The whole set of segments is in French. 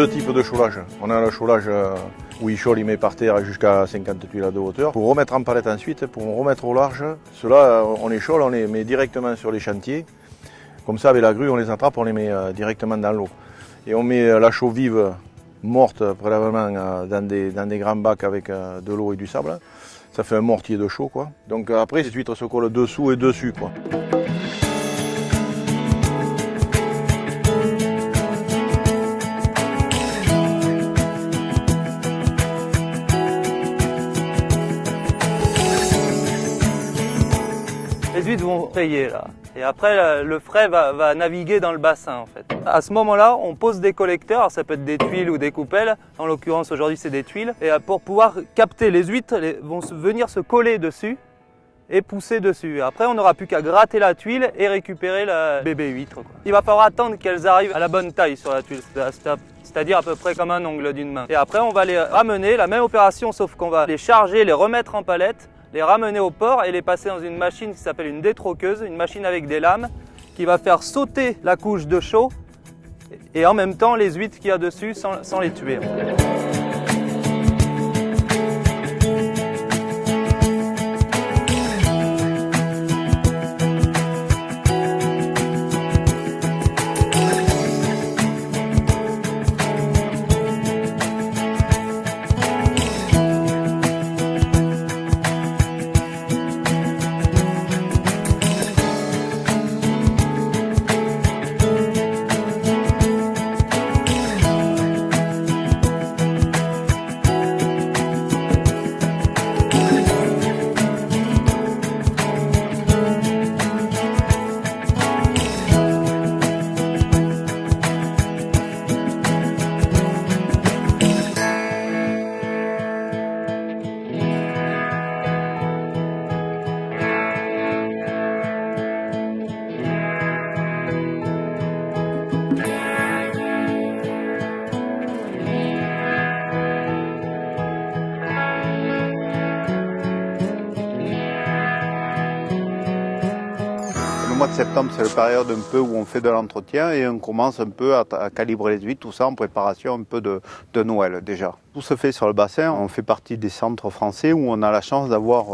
deux types de chaulage. On a le chaulage où il met par terre jusqu'à 58 là de hauteur. Pour remettre en palette ensuite, pour remettre au large, ceux-là, on les chaude, on les met directement sur les chantiers. Comme ça, avec la grue, on les attrape, on les met directement dans l'eau. Et on met la chaux vive morte préalablement dans des grands bacs avec de l'eau et du sable. Ça fait un mortier de chaux, quoi. Donc après, ces huîtres se collent dessous et dessus, quoi. Les huîtres vont frayer là. Et après, le frais va naviguer dans le bassin en fait. À ce moment-là, on pose des collecteurs, alors ça peut être des tuiles ou des coupelles. En l'occurrence, aujourd'hui, c'est des tuiles. Et pour pouvoir capter les huîtres, elles vont venir se coller dessus et pousser dessus. Après, on n'aura plus qu'à gratter la tuile et récupérer la bébé huître, quoi. Il va falloir attendre qu'elles arrivent à la bonne taille sur la tuile, c'est-à-dire à peu près comme un ongle d'une main. Et après, on va les ramener, la même opération, sauf qu'on va les charger, les remettre en palette, les ramener au port et les passer dans une machine qui s'appelle une détroqueuse, une machine avec des lames qui va faire sauter la couche de chaux et en même temps les huîtres qu'il y a dessus sans les tuer. Le mois de septembre, c'est la période un peu où on fait de l'entretien et on commence un peu à calibrer les huîtres, tout ça en préparation un peu de Noël déjà. Tout se fait sur le bassin, on fait partie des centres français où on a la chance d'avoir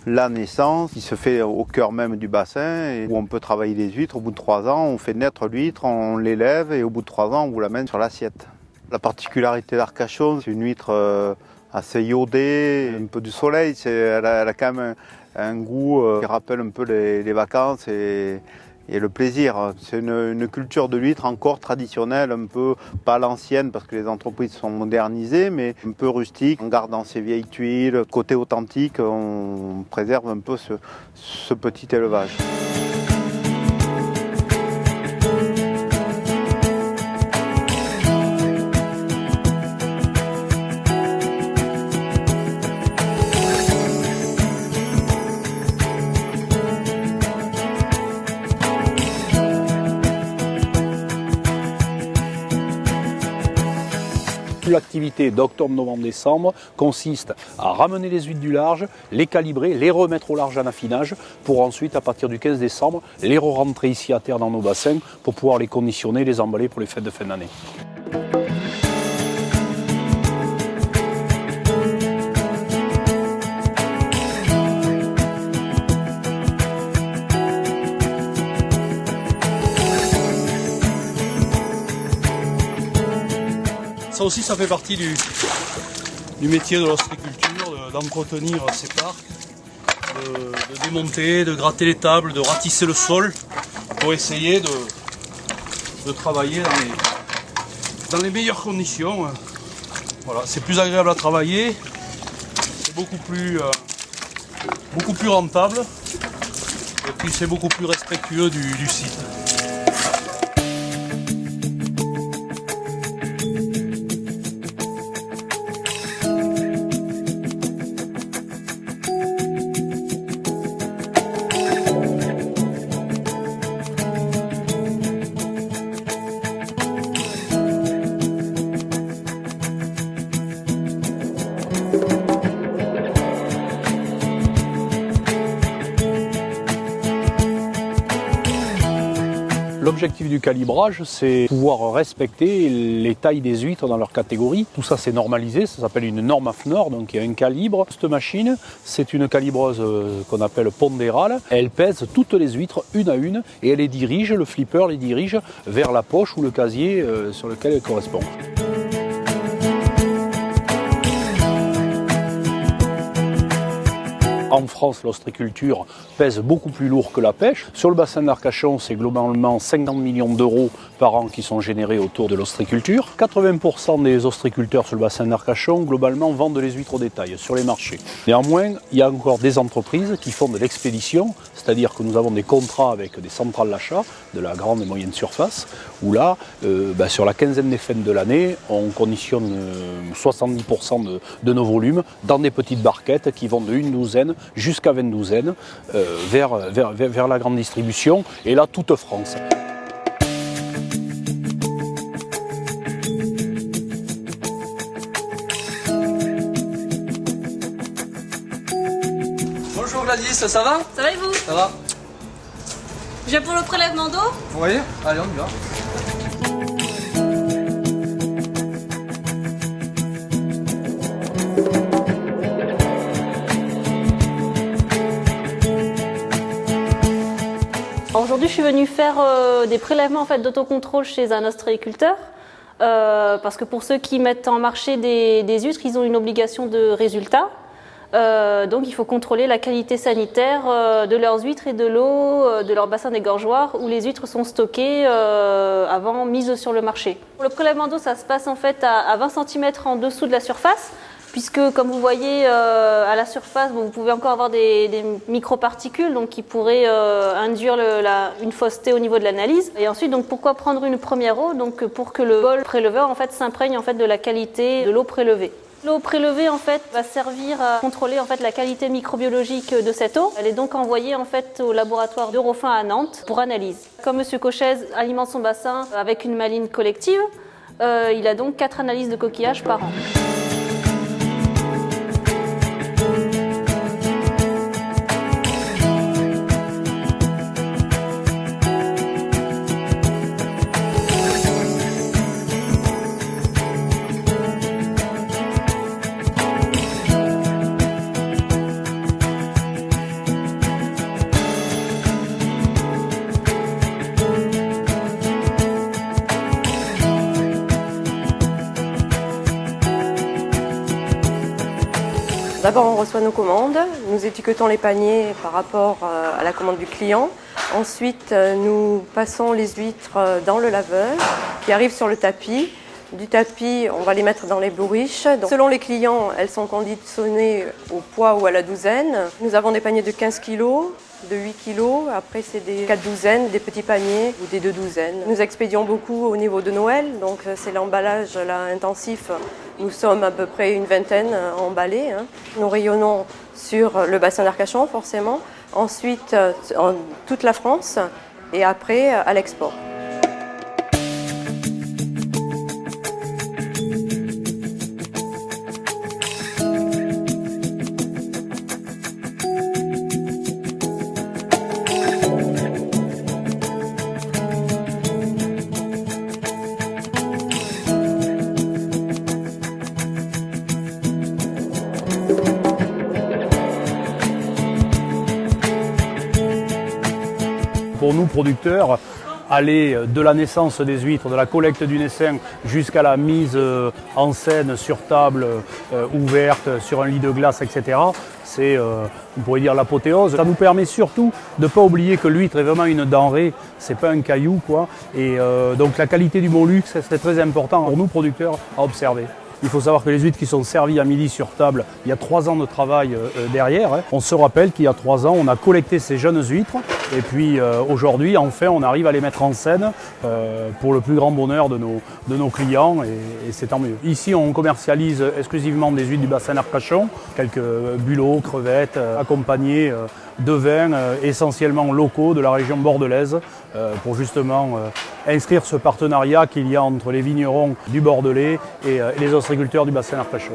la naissance qui se fait au cœur même du bassin et où on peut travailler les huîtres. Au bout de 3 ans, on fait naître l'huître, on l'élève et au bout de 3 ans, on vous l'amène sur l'assiette. La particularité d'Arcachon, c'est une huître assez iodée, un peu du soleil, elle a quand même un goût qui rappelle un peu les vacances et le plaisir. C'est une culture de l'huître encore traditionnelle, un peu pas l'ancienne parce que les entreprises sont modernisées, mais un peu rustique. En gardant ces vieilles tuiles, côté authentique, on préserve un peu ce petit élevage. L'activité d'octobre, novembre, décembre consiste à ramener les huîtres du large, les calibrer, les remettre au large en affinage pour ensuite, à partir du 15 décembre, les re-rentrer ici à terre dans nos bassins pour pouvoir les conditionner, les emballer pour les fêtes de fin d'année. Ça aussi, ça fait partie du métier de l'ostréiculture, d'entretenir ces parcs, de démonter, de gratter les tables, de ratisser le sol pour essayer de travailler dans les meilleures conditions. Voilà, c'est plus agréable à travailler, c'est beaucoup plus rentable et puis c'est beaucoup plus respectueux du site. L'objectif du calibrage, c'est pouvoir respecter les tailles des huîtres dans leur catégorie. Tout ça, c'est normalisé, ça s'appelle une norme AFNOR, donc il y a un calibre. Cette machine, c'est une calibreuse qu'on appelle pondérale. Elle pèse toutes les huîtres une à une et elle les dirige, le flipper les dirige vers la poche ou le casier sur lequel elle correspond. En France, l'ostréiculture pèse beaucoup plus lourd que la pêche. Sur le bassin d'Arcachon, c'est globalement 50 millions d'euros par an qui sont générés autour de l'ostréiculture. 80% des ostréiculteurs sur le bassin d'Arcachon, globalement, vendent les huîtres au détail sur les marchés. Néanmoins, il y a encore des entreprises qui font de l'expédition, c'est-à-dire que nous avons des contrats avec des centrales d'achat de la grande et moyenne surface, où là, sur la quinzaine des fêtes de l'année, on conditionne 70% de nos volumes dans des petites barquettes qui vont de une douzaine jusqu'à 20 douzaines vers la grande distribution, et là toute France. Bonjour Gladys, ça va? Ça va et vous? Ça va. Je viens pour le prélèvement d'eau? Oui, allez on y va. Aujourd'hui, je suis venue faire des prélèvements en fait, d'autocontrôle chez un ostréiculteur. Parce que pour ceux qui mettent en marché des huîtres, ils ont une obligation de résultat. Donc il faut contrôler la qualité sanitaire de leurs huîtres et de l'eau de leur bassin d'égorgeoir où les huîtres sont stockées avant mise sur le marché. Pour le prélèvement d'eau, ça se passe en fait à 20 cm en dessous de la surface. Puisque, comme vous voyez, à la surface, vous pouvez encore avoir des microparticules donc, qui pourraient induire une fausseté au niveau de l'analyse. Et ensuite, donc, pourquoi prendre une première eau? Donc, pour que le bol préleveur en fait, s'imprègne en fait, de la qualité de l'eau prélevée. L'eau prélevée en fait, va servir à contrôler en fait, la qualité microbiologique de cette eau. Elle est donc envoyée en fait, au laboratoire d'Eurofin à Nantes pour analyse. Comme M. Cochez alimente son bassin avec une maline collective, il a donc 4 analyses de coquillages par an. D'abord, on reçoit nos commandes, nous étiquetons les paniers par rapport à la commande du client. Ensuite, nous passons les huîtres dans le laveur qui arrive sur le tapis. Du tapis, on va les mettre dans les bourriches. Donc, selon les clients, elles sont conditionnées au poids ou à la douzaine. Nous avons des paniers de 15 kg, de 8 kg. Après, c'est des 4 douzaines, des petits paniers ou des 2 douzaines. Nous expédions beaucoup au niveau de Noël, donc c'est l'emballage là, intensif. Nous sommes à peu près une vingtaine emballés. Nous rayonnons sur le bassin d'Arcachon, forcément. Ensuite, en toute la France et après à l'export. Pour nous, producteurs, aller de la naissance des huîtres, de la collecte du naissin jusqu'à la mise en scène sur table ouverte, sur un lit de glace, etc. C'est, on pourrait dire, l'apothéose. Ça nous permet surtout de ne pas oublier que l'huître est vraiment une denrée, c'est pas un caillou, quoi. Et donc la qualité du mollusque, c'est très important pour nous, producteurs, à observer. Il faut savoir que les huîtres qui sont servies à midi sur table, il y a 3 ans de travail derrière. On se rappelle qu'il y a 3 ans, on a collecté ces jeunes huîtres. Et puis aujourd'hui, enfin, on arrive à les mettre en scène pour le plus grand bonheur de nos clients. Et c'est tant mieux. Ici, on commercialise exclusivement des huîtres du bassin d'Arcachon. Quelques bulots, crevettes, accompagnés de vins essentiellement locaux de la région bordelaise pour justement inscrire ce partenariat qu'il y a entre les vignerons du Bordelais et les ostréiculteurs du bassin d'Arcachon.